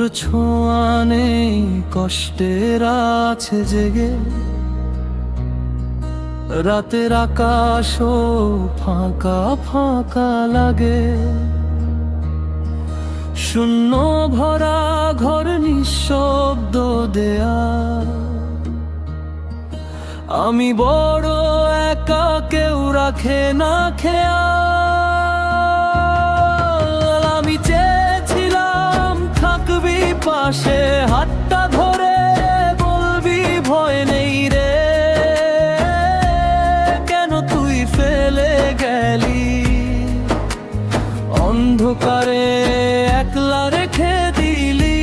তোর ছোঁয়া নেই কষ্টের আছে জেগে, রাতের আকাশও ফাঁকা ফাঁকা লাগে। শূন্য ভরা ঘর নিঃশব্দ দেয়া, আমি বড় একা, কেউ রাখে না খেয়াল। আমি চেয়েছিলাম থাকবি পাশে, হাতটা ধরে বলবি ভয় নেই রে। কেন তুই ফেলে গেলি অন্ধকারে, একলা রেখে দিলি।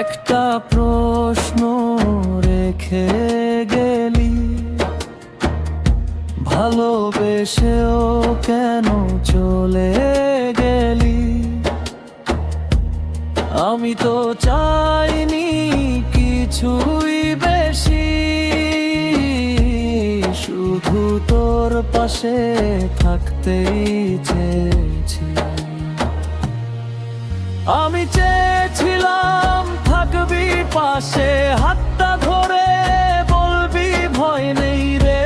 একটা প্রশ্ন রেখে গেলি, ভালোবেসেও কেন চলে গেলি? আমি তো চাইনি কিছুই বেশি, শুধু তোর পাশে থাকতেই চেয়েছি। আমি চেয়েছিলাম থাকবি পাশে, হাতটা ধরে বলবি ভয় নেই রে।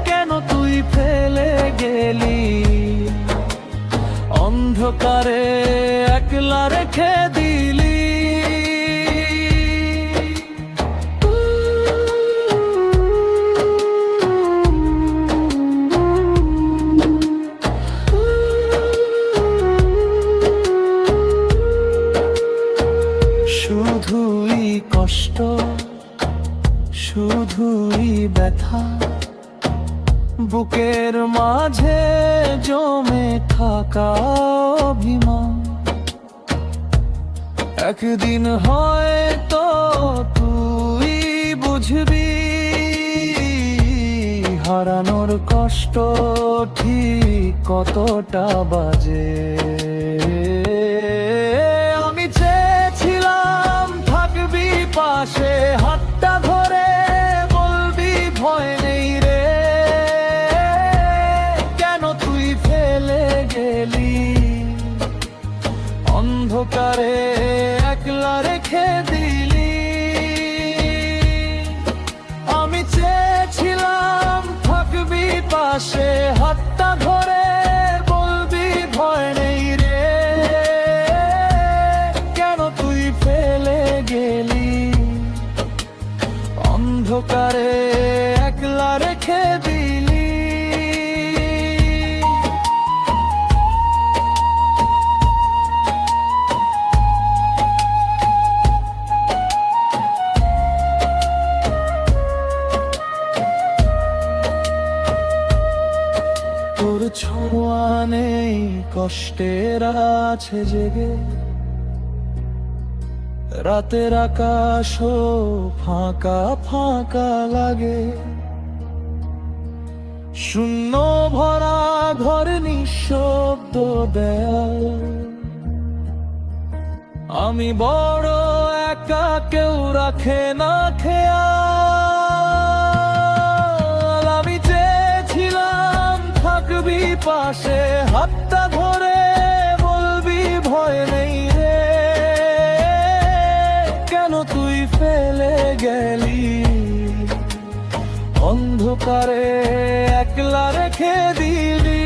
কেন তুই ফেলে গেলি অন্ধকারে, একলা রেখে দিলি। শুধুই কষ্ট, শুধুই ব্যথা, বুকের মাঝে জমে থাকা অভিমান। একদিন হয়তো তুই বুঝবি, হারানোর কষ্ট ঠিক কতটা বাজে। আমি চেয়েছিলাম থাকবি পাশে, হাতটা ধরে বলবি ভয় নেই রে। কেন তুই ফেলে গেলি অন্ধকারে, একলা রেখে দিলি। আমি চেয়েছিলাম থাকবি পাশে, হাতটা ধরে বলবি ভয় নেই রে। কেন তুই ফেলে গেলি অন্ধকারে, একলা রেখে দিলি। তোর ছোঁয়া নেই কষ্টের আছে জেগে, রাতের আকাশও ফাঁকা ফাঁকা লাগে। শূন্য ভরা ঘর নিঃশব্দ দেয়াল, আমি বড় একা, কেউ রাখে না খেয়াল। আমি চেয়েছিলাম থাকবি পাশে, হাতটা ধরে বলবি ভয় নেই রে। কেন তুই ফেলে গেলি অন্ধকারে, একলা রেখে দিলি।